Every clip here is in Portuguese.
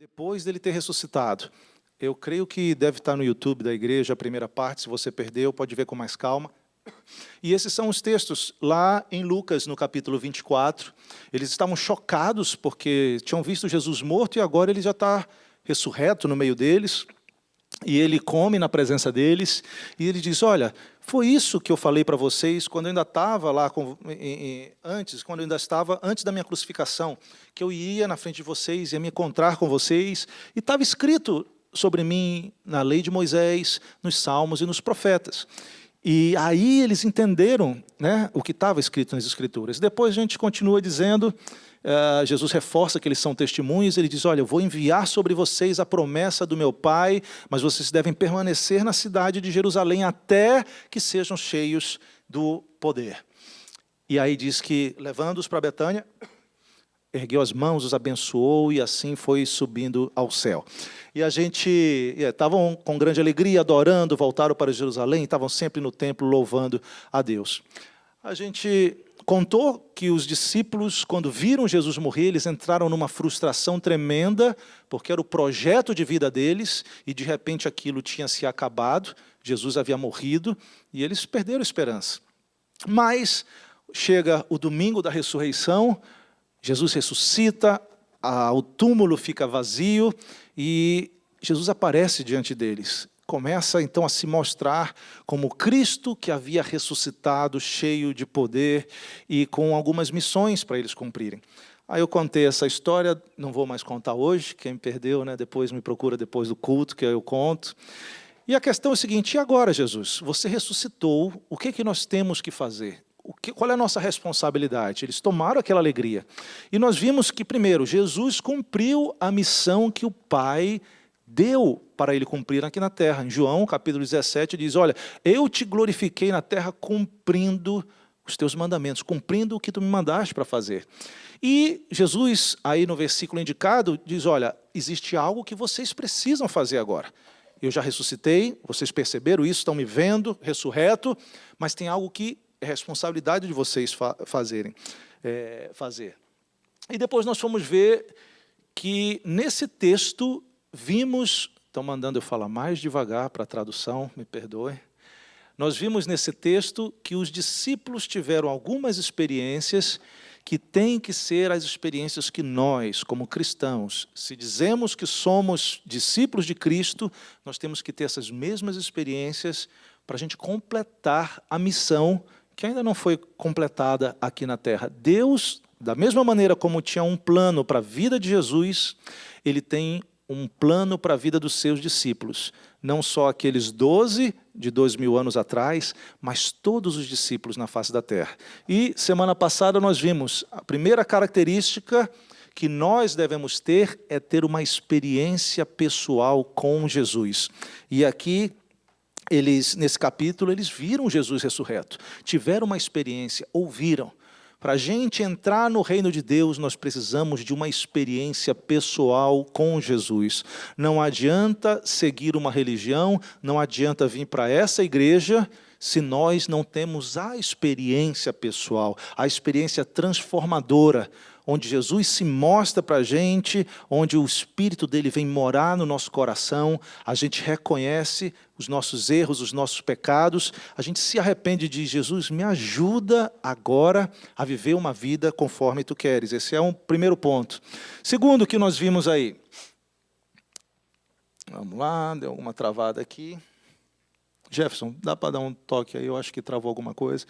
Depois dele ter ressuscitado. Eu creio que deve estar no YouTube da igreja, a primeira parte, se você perdeu, pode ver com mais calma. E esses são os textos lá em Lucas, no capítulo 24. Eles estavam chocados porque tinham visto Jesus morto e agora ele já está ressurreto no meio deles. E ele come na presença deles e ele diz, olha, foi isso que eu falei para vocês quando eu ainda estava lá, quando eu ainda estava antes da minha crucificação, que eu ia na frente de vocês, ia me encontrar com vocês, e estava escrito sobre mim na lei de Moisés, nos Salmos e nos profetas. E aí eles entenderam, né, o que estava escrito nas Escrituras. Depois a gente continua dizendo, Jesus reforça que eles são testemunhas, ele diz, olha, eu vou enviar sobre vocês a promessa do meu Pai, mas vocês devem permanecer na cidade de Jerusalém até que sejam cheios do poder. E aí diz que, levando-os para Betânia, ergueu as mãos, os abençoou e assim foi subindo ao céu. E a gente estavam com grande alegria, adorando, voltaram para Jerusalém, estavam sempre no templo louvando a Deus. A gente contou que os discípulos, quando viram Jesus morrer, eles entraram numa frustração tremenda, porque era o projeto de vida deles, e de repente aquilo tinha se acabado, Jesus havia morrido, e eles perderam a esperança. Mas chega o domingo da ressurreição, Jesus ressuscita, o túmulo fica vazio, e Jesus aparece diante deles. Começa, então, a se mostrar como Cristo que havia ressuscitado, cheio de poder e com algumas missões para eles cumprirem. Aí eu contei essa história, não vou mais contar hoje, quem perdeu, né, depois me procura depois do culto, que eu conto. E a questão é a seguinte, e agora, Jesus? Você ressuscitou, o que nós temos que fazer? Qual é a nossa responsabilidade? Eles tomaram aquela alegria. E nós vimos que, primeiro, Jesus cumpriu a missão que o Pai deu para ele cumprir aqui na terra. Em João, capítulo 17, diz, olha, eu te glorifiquei na terra cumprindo os teus mandamentos, cumprindo o que tu me mandaste para fazer. E Jesus, aí no versículo indicado, diz, olha, existe algo que vocês precisam fazer agora. Eu já ressuscitei, vocês perceberam isso, estão me vendo, ressurreto, mas tem algo que é responsabilidade de vocês fazer. E depois nós fomos ver que nesse texto vimos, estão mandando eu falar mais devagar para a tradução, me perdoe. Nós vimos nesse texto que os discípulos tiveram algumas experiências que têm que ser as experiências que nós, como cristãos, se dizemos que somos discípulos de Cristo, nós temos que ter essas mesmas experiências para a gente completar a missão que ainda não foi completada aqui na terra. Deus, da mesma maneira como tinha um plano para a vida de Jesus, Ele tem um plano para a vida dos seus discípulos. Não só aqueles 12 de 2000 anos atrás, mas todos os discípulos na face da terra. E semana passada nós vimos a primeira característica que nós devemos ter é ter uma experiência pessoal com Jesus. E aqui nesse capítulo, eles viram Jesus ressurreto, tiveram uma experiência, ouviram. Para a gente entrar no reino de Deus, nós precisamos de uma experiência pessoal com Jesus. Não adianta seguir uma religião, não adianta vir para essa igreja, se nós não temos a experiência pessoal, a experiência transformadora, onde Jesus se mostra para a gente, onde o Espírito dele vem morar no nosso coração, a gente reconhece os nossos erros, os nossos pecados, a gente se arrepende e diz, Jesus, me ajuda agora a viver uma vida conforme tu queres. Esse é um primeiro ponto. Segundo que nós vimos aí. Vamos lá, deu alguma travada aqui. Jefferson, dá para dar um toque aí? Eu acho que travou alguma coisa.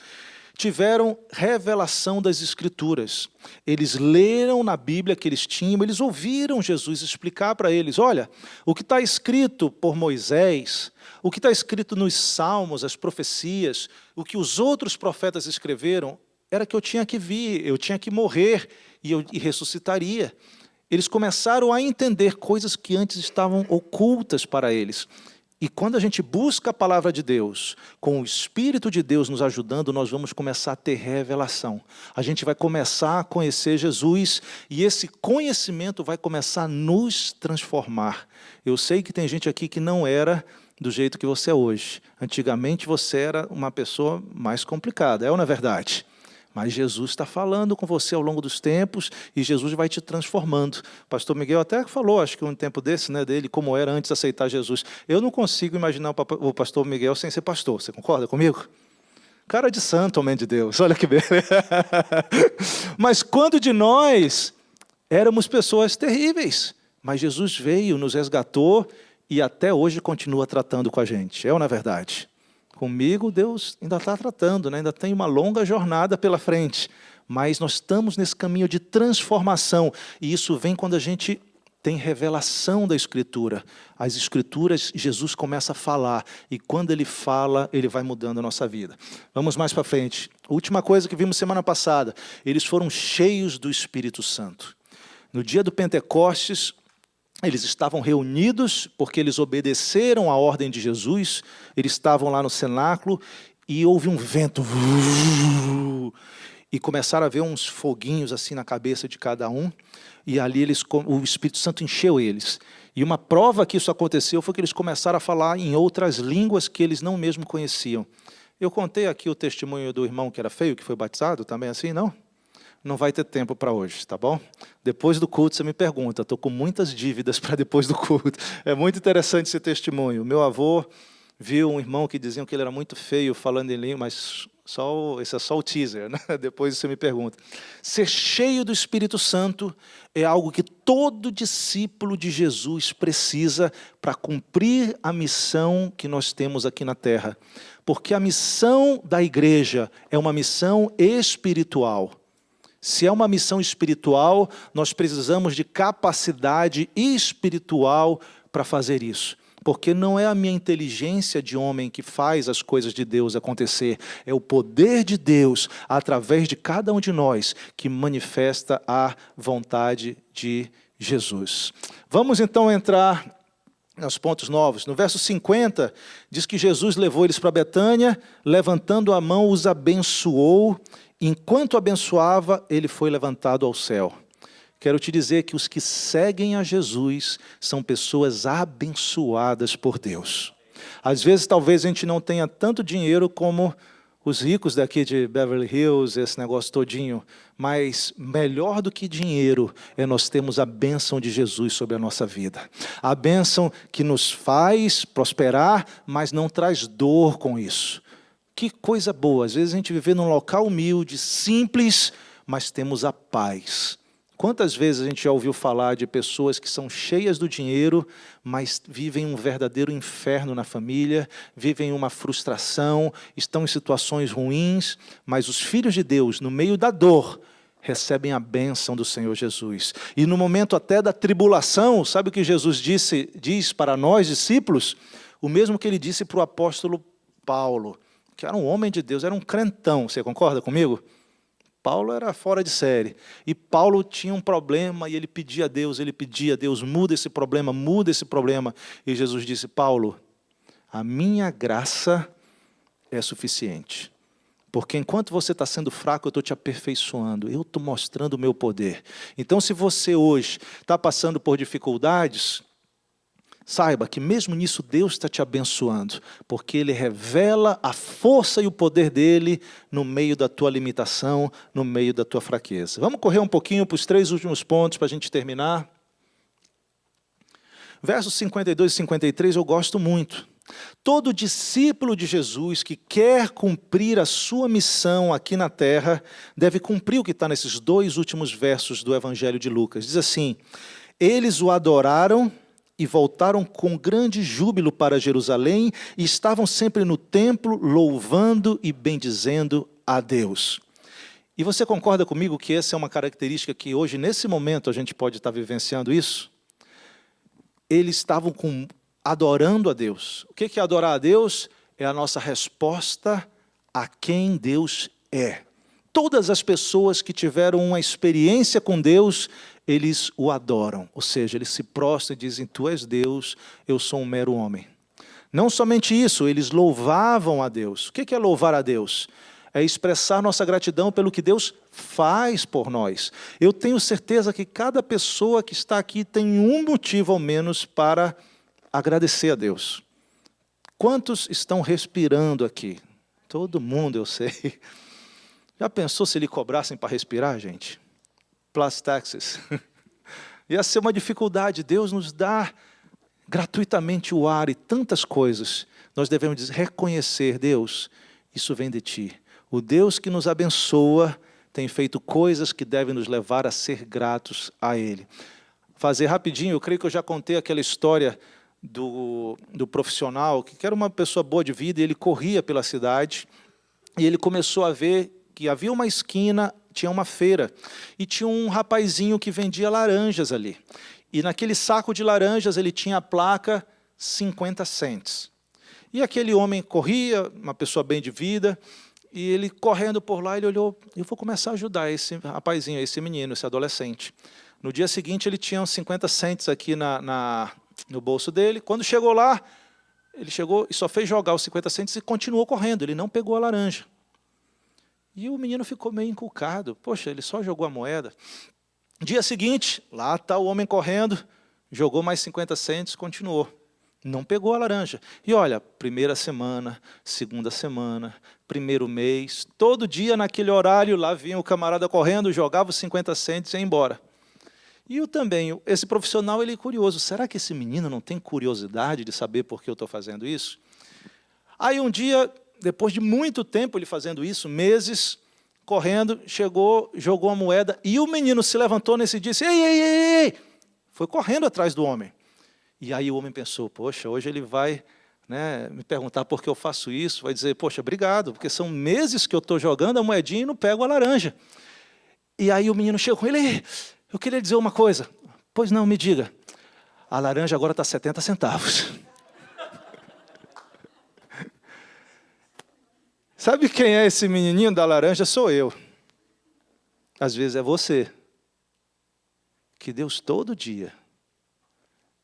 Tiveram revelação das Escrituras. Eles leram na Bíblia que eles tinham, eles ouviram Jesus explicar para eles, olha, o que está escrito por Moisés, o que está escrito nos Salmos, as profecias, o que os outros profetas escreveram, era que eu tinha que vir, eu tinha que morrer e ressuscitaria. Eles começaram a entender coisas que antes estavam ocultas para eles. E quando a gente busca a palavra de Deus, com o Espírito de Deus nos ajudando, nós vamos começar a ter revelação. A gente vai começar a conhecer Jesus e esse conhecimento vai começar a nos transformar. Eu sei que tem gente aqui que não era do jeito que você é hoje. Antigamente você era uma pessoa mais complicada, é ou não é verdade? Mas Jesus está falando com você ao longo dos tempos e Jesus vai te transformando. O pastor Miguel até falou, acho que um tempo desse, né, dele, como era antes de aceitar Jesus. Eu não consigo imaginar o pastor Miguel sem ser pastor. Você concorda comigo? Cara de santo, homem de Deus. Olha que beleza. Mas quando de nós éramos pessoas terríveis, mas Jesus veio, nos resgatou e até hoje continua tratando com a gente. É ou não é verdade? Comigo, Deus ainda está tratando, né? Ainda tem uma longa jornada pela frente. Mas nós estamos nesse caminho de transformação. E isso vem quando a gente tem revelação da Escritura. As Escrituras, Jesus começa a falar. E quando Ele fala, Ele vai mudando a nossa vida. Vamos mais para frente. Última coisa que vimos semana passada. Eles foram cheios do Espírito Santo. No dia do Pentecostes, eles estavam reunidos porque eles obedeceram à ordem de Jesus. Eles estavam lá no cenáculo e houve um vento. E começaram a ver uns foguinhos assim na cabeça de cada um. E ali o Espírito Santo encheu eles. E uma prova que isso aconteceu foi que eles começaram a falar em outras línguas que eles não mesmo conheciam. Eu contei aqui o testemunho do irmão que era feio, que foi batizado, também assim, não? Não vai ter tempo para hoje, tá bom? Depois do culto você me pergunta, estou com muitas dívidas para depois do culto. É muito interessante esse testemunho. Meu avô viu um irmão que diziam que ele era muito feio falando em língua, mas esse é só o teaser, né? Depois você me pergunta. Ser cheio do Espírito Santo é algo que todo discípulo de Jesus precisa para cumprir a missão que nós temos aqui na terra. Porque a missão da igreja é uma missão espiritual. Se é uma missão espiritual, nós precisamos de capacidade espiritual para fazer isso. Porque não é a minha inteligência de homem que faz as coisas de Deus acontecer. É o poder de Deus, através de cada um de nós, que manifesta a vontade de Jesus. Vamos então entrar nos pontos novos. No verso 50, diz que Jesus levou eles para Betânia, levantando a mão, os abençoou. Enquanto abençoava, ele foi levantado ao céu. Quero te dizer que os que seguem a Jesus são pessoas abençoadas por Deus. Às vezes, talvez a gente não tenha tanto dinheiro como os ricos daqui de Beverly Hills, esse negócio todinho, mas melhor do que dinheiro é nós termos a bênção de Jesus sobre a nossa vida. A bênção que nos faz prosperar, mas não traz dor com isso. Que coisa boa, às vezes a gente vive num local humilde, simples, mas temos a paz. Quantas vezes a gente já ouviu falar de pessoas que são cheias do dinheiro, mas vivem um verdadeiro inferno na família, vivem uma frustração, estão em situações ruins, mas os filhos de Deus, no meio da dor, recebem a bênção do Senhor Jesus. E no momento até da tribulação, sabe o que Jesus diz para nós, discípulos? O mesmo que ele disse para o apóstolo Paulo, que era um homem de Deus, era um crentão, você concorda comigo? Paulo era fora de série, e Paulo tinha um problema, e ele pedia a Deus, muda esse problema, e Jesus disse, Paulo, a minha graça é suficiente, porque enquanto você está sendo fraco, eu estou te aperfeiçoando, eu estou mostrando o meu poder. Então, se você hoje está passando por dificuldades, saiba que mesmo nisso Deus está te abençoando, porque Ele revela a força e o poder dEle no meio da tua limitação, no meio da tua fraqueza. Vamos correr um pouquinho para os 3 últimos pontos para a gente terminar. Versos 52 e 53 eu gosto muito. Todo discípulo de Jesus que quer cumprir a sua missão aqui na terra, deve cumprir o que está nesses 2 últimos versos do Evangelho de Lucas. Diz assim, eles o adoraram e voltaram com grande júbilo para Jerusalém, e estavam sempre no templo, louvando e bendizendo a Deus. E você concorda comigo que essa é uma característica que hoje, nesse momento, a gente pode estar vivenciando isso? Eles estavam adorando a Deus. O que é adorar a Deus? É a nossa resposta a quem Deus é. Todas as pessoas que tiveram uma experiência com Deus, eles o adoram. Ou seja, eles se prostram e dizem, tu és Deus, eu sou um mero homem. Não somente isso, eles louvavam a Deus. O que é louvar a Deus? É expressar nossa gratidão pelo que Deus faz por nós. Eu tenho certeza que cada pessoa que está aqui tem um motivo ao menos para agradecer a Deus. Quantos estão respirando aqui? Todo mundo, eu sei. Já pensou se lhe cobrassem para respirar, gente? Plus taxes. Ia ser uma dificuldade. Deus nos dá gratuitamente o ar e tantas coisas. Nós devemos reconhecer, Deus, isso vem de Ti. O Deus que nos abençoa tem feito coisas que devem nos levar a ser gratos a Ele. Fazer rapidinho, eu creio que eu já contei aquela história do profissional, que era uma pessoa boa de vida, e ele corria pela cidade, e ele começou a ver que havia uma esquina, tinha uma feira, e tinha um rapazinho que vendia laranjas ali. E naquele saco de laranjas ele tinha a placa 50 cents. E aquele homem corria, uma pessoa bem de vida, e ele correndo por lá, ele olhou, eu vou começar a ajudar esse rapazinho, esse menino, esse adolescente. No dia seguinte ele tinha uns 50 cents aqui no bolso dele. Quando chegou lá, ele chegou e só fez jogar os 50 cents e continuou correndo, ele não pegou a laranja. E o menino ficou meio encucado, poxa, ele só jogou a moeda. Dia seguinte, lá está o homem correndo, jogou mais 50 cents, continuou. Não pegou a laranja. E olha, primeira semana, segunda semana, primeiro mês, todo dia naquele horário, lá vinha o camarada correndo, jogava os 50 cents e ia embora. E eu também, esse profissional, ele é curioso. Será que esse menino não tem curiosidade de saber por que eu estou fazendo isso? Aí um dia, depois de muito tempo ele fazendo isso, meses, correndo, chegou, jogou a moeda, e o menino se levantou nesse dia e disse, ei, ei, ei, ei! Foi correndo atrás do homem. E aí o homem pensou, poxa, hoje ele vai me perguntar por que eu faço isso, vai dizer, poxa, obrigado, porque são meses que eu estou jogando a moedinha e não pego a laranja. E aí o menino chegou com ele, eu queria dizer uma coisa. Pois não, me diga. A laranja agora está 70 centavos. Sabe quem é esse menininho da laranja? Sou eu. Às vezes é você. Que Deus todo dia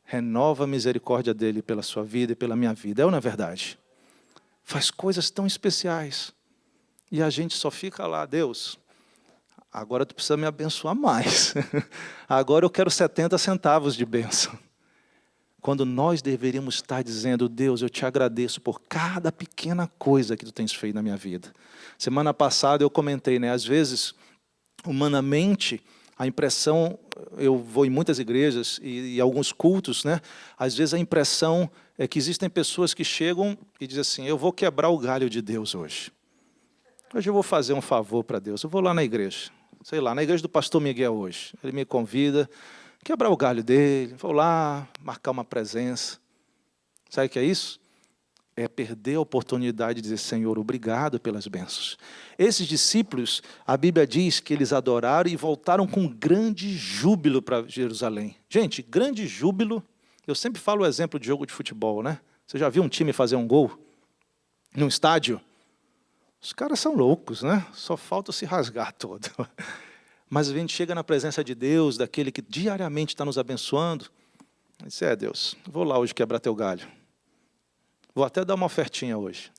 renova a misericórdia dele pela sua vida e pela minha vida. É ou não é verdade? Faz coisas tão especiais. E a gente só fica lá, Deus, agora tu precisa me abençoar mais. Agora eu quero 70 centavos de bênção. Quando nós deveríamos estar dizendo, Deus, eu te agradeço por cada pequena coisa que tu tens feito na minha vida. Semana passada eu comentei, às vezes, humanamente, a impressão, eu vou em muitas igrejas e alguns cultos, às vezes a impressão é que existem pessoas que chegam e dizem assim, eu vou quebrar o galho de Deus hoje. Hoje eu vou fazer um favor para Deus, eu vou lá na igreja, sei lá, na igreja do pastor Miguel hoje. Ele me convida, quebrar o galho dele, vou lá, marcar uma presença. Sabe o que é isso? É perder a oportunidade de dizer, Senhor, obrigado pelas bênçãos. Esses discípulos, a Bíblia diz que eles adoraram e voltaram com grande júbilo para Jerusalém. Gente, grande júbilo, eu sempre falo o exemplo de jogo de futebol, Você já viu um time fazer um gol num estádio? Os caras são loucos, Só falta se rasgar todo. Mas a gente chega na presença de Deus, daquele que diariamente está nos abençoando, e diz, Deus, vou lá hoje quebrar teu galho. Vou até dar uma ofertinha hoje.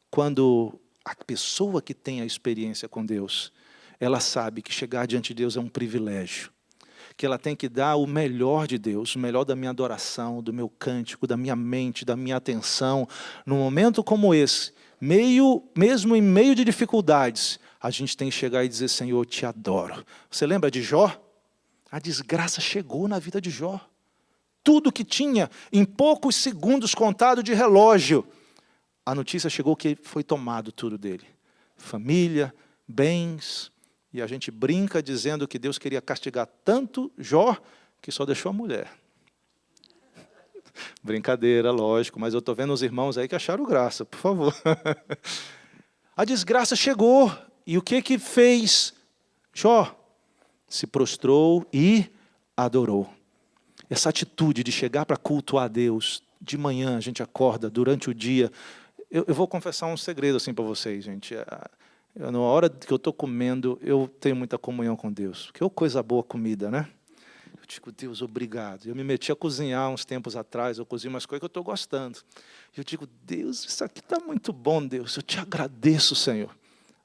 Quando a pessoa que tem a experiência com Deus, ela sabe que chegar diante de Deus é um privilégio, que ela tem que dar o melhor de Deus, o melhor da minha adoração, do meu cântico, da minha mente, da minha atenção. Num momento como esse, mesmo em meio de dificuldades, a gente tem que chegar e dizer, Senhor, eu te adoro. Você lembra de Jó? A desgraça chegou na vida de Jó. Tudo que tinha, em poucos segundos contado de relógio, a notícia chegou que foi tomado tudo dele. Família, bens, e a gente brinca dizendo que Deus queria castigar tanto Jó, que só deixou a mulher. Brincadeira, lógico, mas eu estou vendo os irmãos aí que acharam graça, por favor. A desgraça chegou, e o que fez Jó? Se prostrou e adorou. Essa atitude de chegar para cultuar a Deus, de manhã a gente acorda, durante o dia. Eu vou confessar um segredo assim para vocês, gente. Na hora que eu estou comendo, eu tenho muita comunhão com Deus. Que coisa boa comida, Eu digo, Deus, obrigado. Eu me meti a cozinhar uns tempos atrás, eu cozinho umas coisas que eu estou gostando. Eu digo, Deus, isso aqui está muito bom, Deus. Eu te agradeço, Senhor.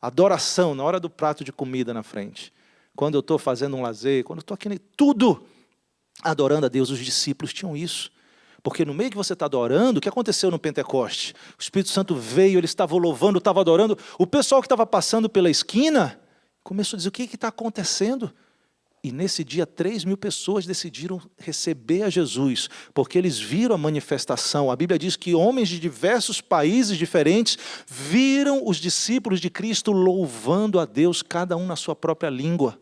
Adoração na hora do prato de comida na frente. Quando eu estou fazendo um lazer, quando eu estou aqui, tudo adorando a Deus. Os discípulos tinham isso. Porque no meio que você está adorando, o que aconteceu no Pentecoste? O Espírito Santo veio, ele estava louvando, estava adorando. O pessoal que estava passando pela esquina começou a dizer, o que está acontecendo? E nesse dia, 3.000 pessoas decidiram receber a Jesus, porque eles viram a manifestação. A Bíblia diz que homens de diversos países diferentes viram os discípulos de Cristo louvando a Deus, cada um na sua própria língua.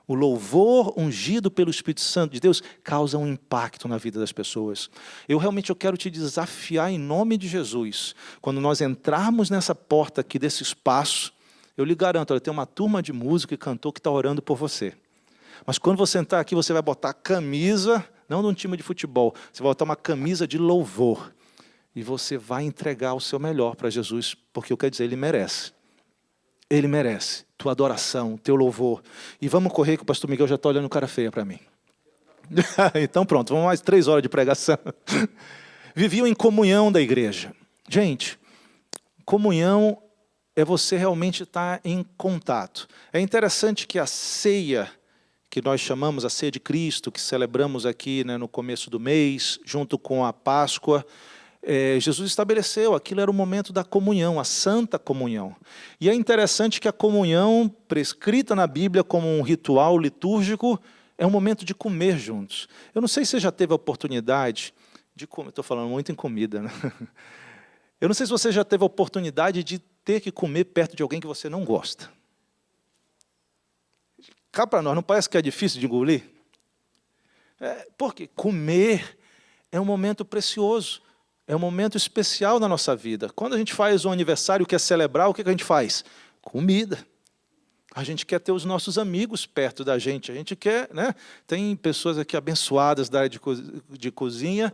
O louvor ungido pelo Espírito Santo de Deus causa um impacto na vida das pessoas. Eu quero te desafiar em nome de Jesus. Quando nós entrarmos nessa porta aqui desse espaço, eu lhe garanto, tem uma turma de músico e cantor que está orando por você. Mas quando você entrar aqui, você vai botar a camisa, não de um time de futebol, você vai botar uma camisa de louvor. E você vai entregar o seu melhor para Jesus, porque eu quero dizer, Ele merece. Ele merece tua adoração, teu louvor. E vamos correr que o pastor Miguel já está olhando cara feia para mim. Então pronto, vamos mais 3 horas de pregação. Viviam em comunhão da igreja. Gente, comunhão é você realmente estar em contato. É interessante que a ceia, que nós chamamos a ceia de Cristo, que celebramos aqui, né, no começo do mês, junto com a Páscoa, Jesus estabeleceu, aquilo era o momento da comunhão, a santa comunhão. E é interessante que a comunhão, prescrita na Bíblia como um ritual litúrgico, é um momento de comer juntos. Eu não sei se você já teve a oportunidade de comer, estou falando muito em comida, né? Eu não sei se você já teve a oportunidade de ter que comer perto de alguém que você não gosta. Cá para nós, não parece que é difícil de engolir? Porque comer é um momento precioso. É um momento especial na nossa vida. Quando a gente faz um aniversário, quer celebrar, o que a gente faz? Comida. A gente quer ter os nossos amigos perto da gente. A gente quer, né? Tem pessoas aqui abençoadas da área de cozinha.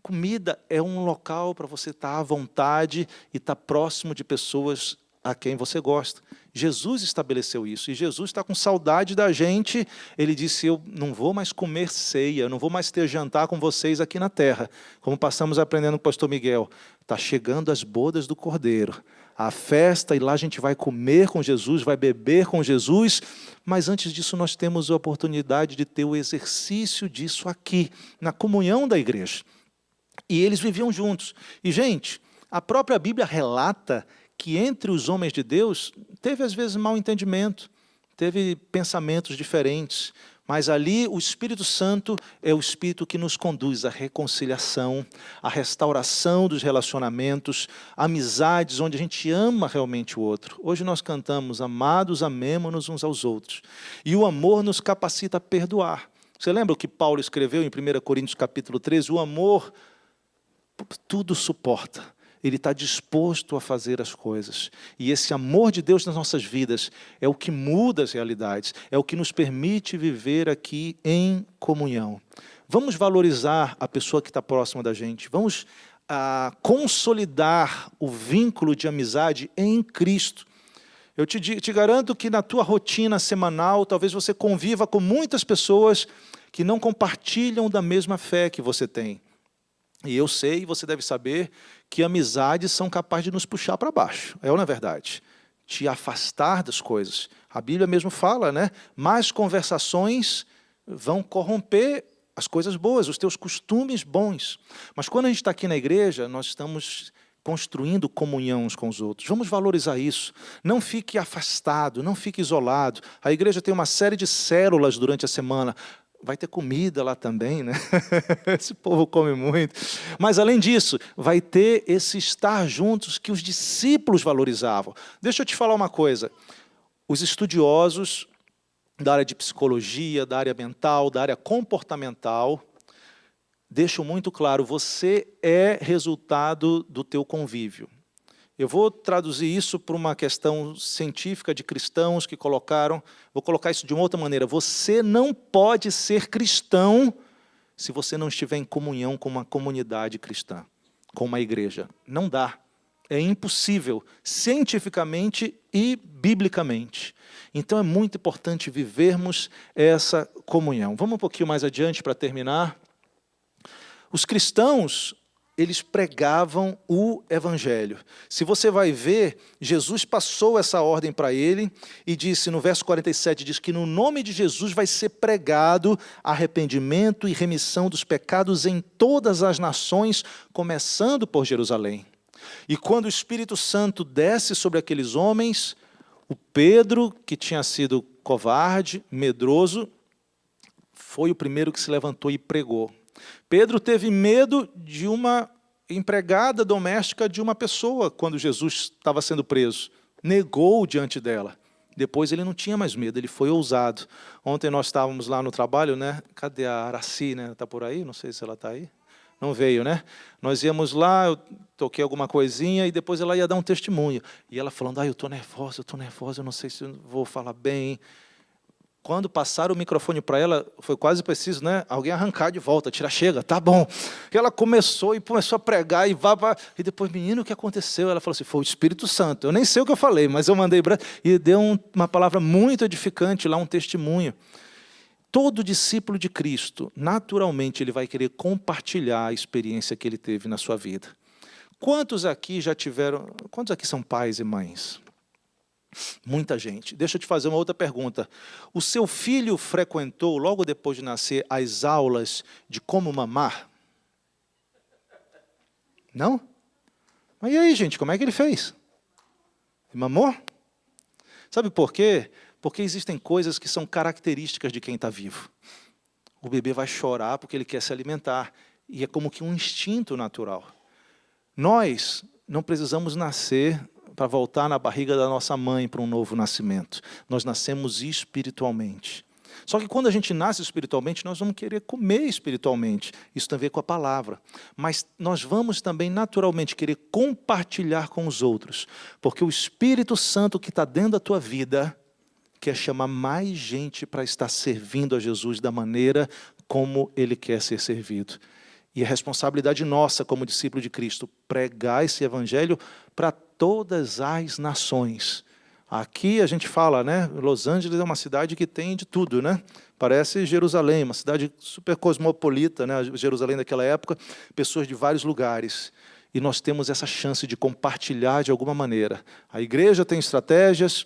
Comida é um local para você estar à vontade e estar próximo de pessoas a quem você gosta. Jesus estabeleceu isso, e Jesus está com saudade da gente. Ele disse, eu não vou mais comer ceia, eu não vou mais ter jantar com vocês aqui na terra. Como passamos aprendendo com o pastor Miguel, está chegando as bodas do Cordeiro, a festa, e lá a gente vai comer com Jesus, vai beber com Jesus, mas antes disso nós temos a oportunidade de ter o exercício disso aqui, na comunhão da igreja. E eles viviam juntos. E, gente, a própria Bíblia relata que entre os homens de Deus teve às vezes mal entendimento, teve pensamentos diferentes, mas ali o Espírito Santo é o Espírito que nos conduz à reconciliação, à restauração dos relacionamentos, amizades onde a gente ama realmente o outro. Hoje nós cantamos, amados, amemo-nos uns aos outros. E o amor nos capacita a perdoar. Você lembra o que Paulo escreveu em 1 Coríntios capítulo 13? O amor tudo suporta. Ele está disposto a fazer as coisas. E esse amor de Deus nas nossas vidas é o que muda as realidades, é o que nos permite viver aqui em comunhão. Vamos valorizar a pessoa que está próxima da gente. Vamos consolidar o vínculo de amizade em Cristo. Eu te garanto que na tua rotina semanal, talvez você conviva com muitas pessoas que não compartilham da mesma fé que você tem. E eu sei, e você deve saber, que amizades são capazes de nos puxar para baixo. É ou não é verdade? Te afastar das coisas. A Bíblia mesmo fala, né? Más conversações vão corromper as coisas boas, os teus costumes bons. Mas quando a gente está aqui na igreja, nós estamos construindo comunhão uns com os outros. Vamos valorizar isso. Não fique afastado, não fique isolado. A igreja tem uma série de células durante a semana. Vai ter comida lá também, né? Esse povo come muito. Mas, além disso, vai ter esse estar juntos que os discípulos valorizavam. Deixa eu te falar uma coisa. Os estudiosos da área de psicologia, da área mental, da área comportamental, deixam muito claro, você é resultado do teu convívio. Eu vou traduzir isso para uma questão científica de cristãos que colocaram, vou colocar isso de uma outra maneira. Você não pode ser cristão se você não estiver em comunhão com uma comunidade cristã, com uma igreja. Não dá. É impossível, cientificamente e biblicamente. Então é muito importante vivermos essa comunhão. Vamos um pouquinho mais adiante para terminar. Os cristãos eles pregavam o evangelho. Se você vai ver, Jesus passou essa ordem para ele e disse, no verso 47, diz que no nome de Jesus vai ser pregado arrependimento e remissão dos pecados em todas as nações, começando por Jerusalém. E quando o Espírito Santo desce sobre aqueles homens, o Pedro, que tinha sido covarde, medroso, foi o primeiro que se levantou e pregou. Pedro teve medo de uma empregada doméstica de uma pessoa quando Jesus estava sendo preso. Negou diante dela. Depois ele não tinha mais medo, ele foi ousado. Ontem nós estávamos lá no trabalho, né? Cadê a Araci, né? Está por aí? Não sei se ela está aí. Não veio, né? Nós íamos lá, eu toquei alguma coisinha e depois ela ia dar um testemunho. E ela falando, eu estou nervosa, eu não sei se eu vou falar bem. Quando passaram o microfone para ela, foi quase preciso, né? Alguém arrancar de volta, tirar, chega, tá bom. E ela começou a pregar e depois, menino, o que aconteceu? Ela falou assim, foi o Espírito Santo. Eu nem sei o que eu falei, mas eu mandei e deu uma palavra muito edificante lá, um testemunho. Todo discípulo de Cristo, naturalmente, ele vai querer compartilhar a experiência que ele teve na sua vida. Quantos aqui são pais e mães? Muita gente. Deixa eu te fazer uma outra pergunta. O seu filho frequentou, logo depois de nascer, as aulas de como mamar? Não? Mas e aí, gente, como é que ele fez? Mamou? Sabe por quê? Porque existem coisas que são características de quem está vivo. O bebê vai chorar porque ele quer se alimentar. E é como que um instinto natural. Nós não precisamos nascer para voltar na barriga da nossa mãe para um novo nascimento. Nós nascemos espiritualmente. Só que quando a gente nasce espiritualmente, nós vamos querer comer espiritualmente. Isso tem a ver com a palavra. Mas nós vamos também naturalmente querer compartilhar com os outros. Porque o Espírito Santo que está dentro da tua vida quer chamar mais gente para estar servindo a Jesus da maneira como Ele quer ser servido. E a responsabilidade nossa como discípulo de Cristo, pregar esse evangelho para todas as nações. Aqui a gente fala, né? Los Angeles é uma cidade que tem de tudo, né? Parece Jerusalém, uma cidade super cosmopolita, né? Jerusalém daquela época, pessoas de vários lugares. E nós temos essa chance de compartilhar de alguma maneira. A igreja tem estratégias,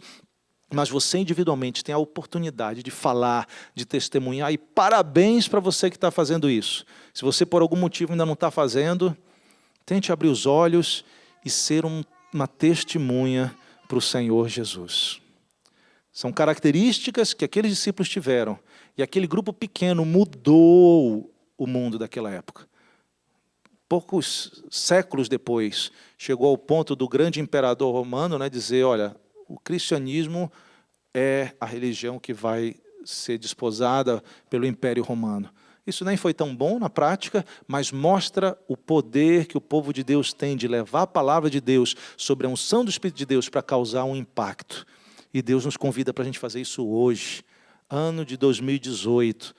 mas você individualmente tem a oportunidade de falar, de testemunhar, e parabéns para você que está fazendo isso. Se você por algum motivo ainda não está fazendo, tente abrir os olhos e ser uma testemunha para o Senhor Jesus. São características que aqueles discípulos tiveram, e aquele grupo pequeno mudou o mundo daquela época. Poucos séculos depois, chegou ao ponto do grande imperador romano, né, dizer, olha, o cristianismo é a religião que vai ser desposada pelo Império Romano. Isso nem foi tão bom na prática, mas mostra o poder que o povo de Deus tem de levar a palavra de Deus sobre a unção do Espírito de Deus para causar um impacto. E Deus nos convida para a gente fazer isso hoje, ano de 2018,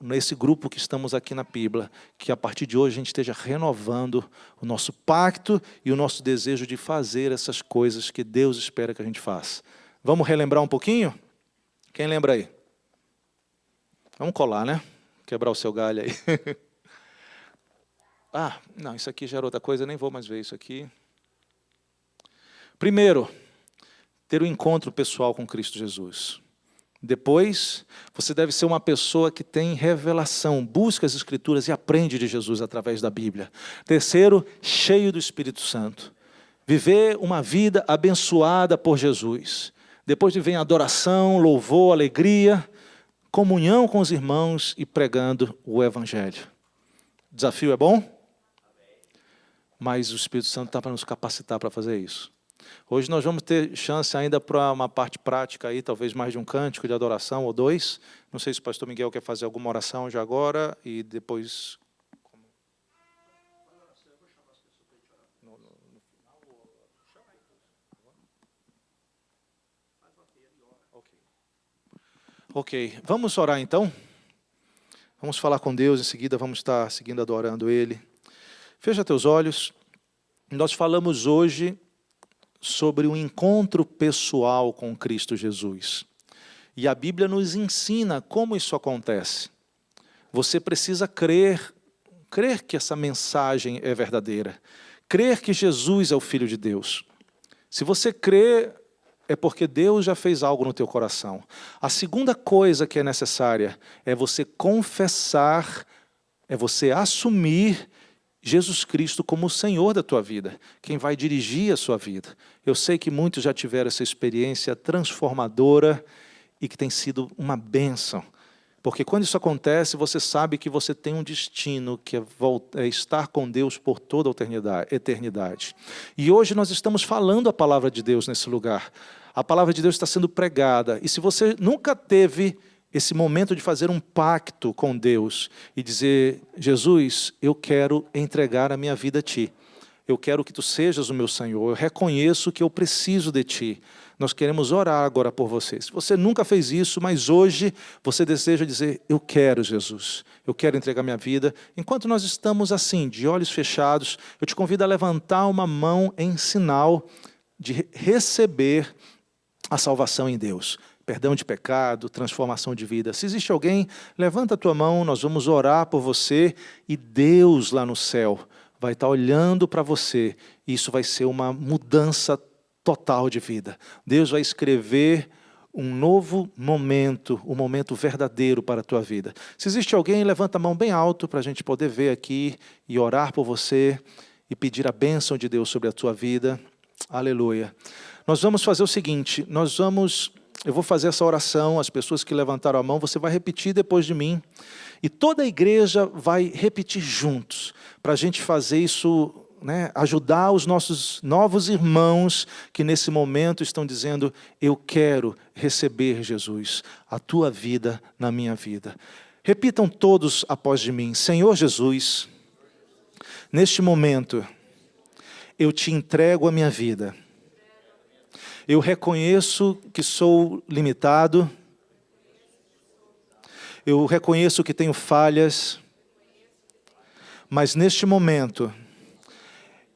nesse grupo que estamos aqui na Pibla, que a partir de hoje a gente esteja renovando o nosso pacto e o nosso desejo de fazer essas coisas que Deus espera que a gente faça. Vamos relembrar um pouquinho? Quem lembra aí? Vamos colar, né? Quebrar o seu galho aí. Não, isso aqui já era outra coisa, eu nem vou mais ver isso aqui. Primeiro, ter um encontro pessoal com Cristo Jesus. Depois, você deve ser uma pessoa que tem revelação, busca as Escrituras e aprende de Jesus através da Bíblia. Terceiro, cheio do Espírito Santo. Viver uma vida abençoada por Jesus. Depois vem adoração, louvor, alegria, comunhão com os irmãos e pregando o Evangelho. O desafio é bom? Mas o Espírito Santo está para nos capacitar para fazer isso. Hoje nós vamos ter chance ainda para uma parte prática aí, talvez mais de um cântico de adoração ou dois. Não sei se o pastor Miguel quer fazer alguma oração já agora e depois... Ok, vamos orar então? Vamos falar com Deus, em seguida vamos estar seguindo adorando Ele. Fecha teus olhos. Nós falamos hoje sobre um encontro pessoal com Cristo Jesus. E a Bíblia nos ensina como isso acontece. Você precisa crer crer que essa mensagem é verdadeira, crer que Jesus é o Filho de Deus. Se você crê, é porque Deus já fez algo no teu coração. A segunda coisa que é necessária é você confessar, é você assumir Jesus Cristo como o Senhor da tua vida, quem vai dirigir a sua vida. Eu sei que muitos já tiveram essa experiência transformadora e que tem sido uma bênção. Porque quando isso acontece, você sabe que você tem um destino, que é estar com Deus por toda a eternidade. E hoje nós estamos falando a palavra de Deus nesse lugar. A palavra de Deus está sendo pregada. E se você nunca teve esse momento de fazer um pacto com Deus e dizer, Jesus, eu quero entregar a minha vida a Ti. Eu quero que Tu sejas o meu Senhor. Eu reconheço que eu preciso de Ti. Nós queremos orar agora por você. Se você nunca fez isso, mas hoje você deseja dizer, eu quero, Jesus. Eu quero entregar minha vida. Enquanto nós estamos assim, de olhos fechados, eu te convido a levantar uma mão em sinal de receber a salvação em Deus. Perdão de pecado, transformação de vida. Se existe alguém, levanta a tua mão, nós vamos orar por você e Deus lá no céu vai estar olhando para você. E isso vai ser uma mudança total de vida. Deus vai escrever um novo momento, um momento verdadeiro para a tua vida. Se existe alguém, levanta a mão bem alto para a gente poder ver aqui e orar por você e pedir a bênção de Deus sobre a tua vida. Aleluia. Nós vamos fazer o seguinte, eu vou fazer essa oração, as pessoas que levantaram a mão, você vai repetir depois de mim. E toda a igreja vai repetir juntos, para a gente fazer isso, ajudar os nossos novos irmãos que nesse momento estão dizendo, eu quero receber, Jesus, a Tua vida na minha vida. Repitam todos após de mim, Senhor Jesus, neste momento, eu Te entrego a minha vida. Eu reconheço que sou limitado, eu reconheço que tenho falhas, mas neste momento,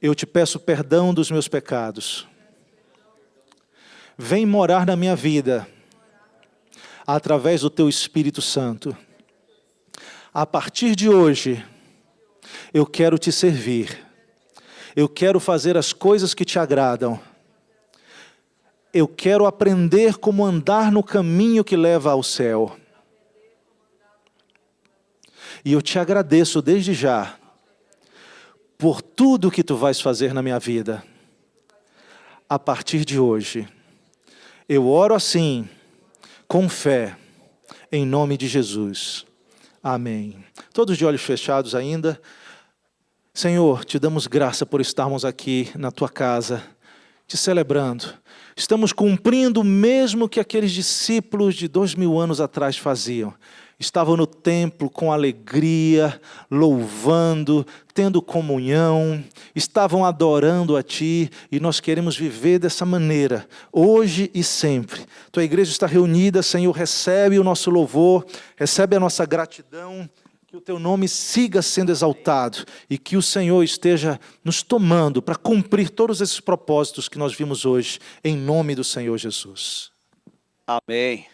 eu Te peço perdão dos meus pecados. Vem morar na minha vida, através do Teu Espírito Santo. A partir de hoje, eu quero Te servir. Eu quero fazer as coisas que Te agradam. Eu quero aprender como andar no caminho que leva ao céu. E eu Te agradeço desde já, por tudo que Tu vais fazer na minha vida. A partir de hoje, eu oro assim, com fé, em nome de Jesus. Amém. Todos de olhos fechados ainda. Senhor, Te damos graça por estarmos aqui na Tua casa, Te celebrando. Estamos cumprindo o mesmo que aqueles discípulos de 2000 anos atrás faziam. Estavam no templo com alegria, louvando, tendo comunhão, estavam adorando a Ti e nós queremos viver dessa maneira, hoje e sempre. Tua igreja está reunida, Senhor, recebe o nosso louvor, recebe a nossa gratidão, que o Teu nome siga sendo exaltado e que o Senhor esteja nos tomando para cumprir todos esses propósitos que nós vimos hoje, em nome do Senhor Jesus. Amém.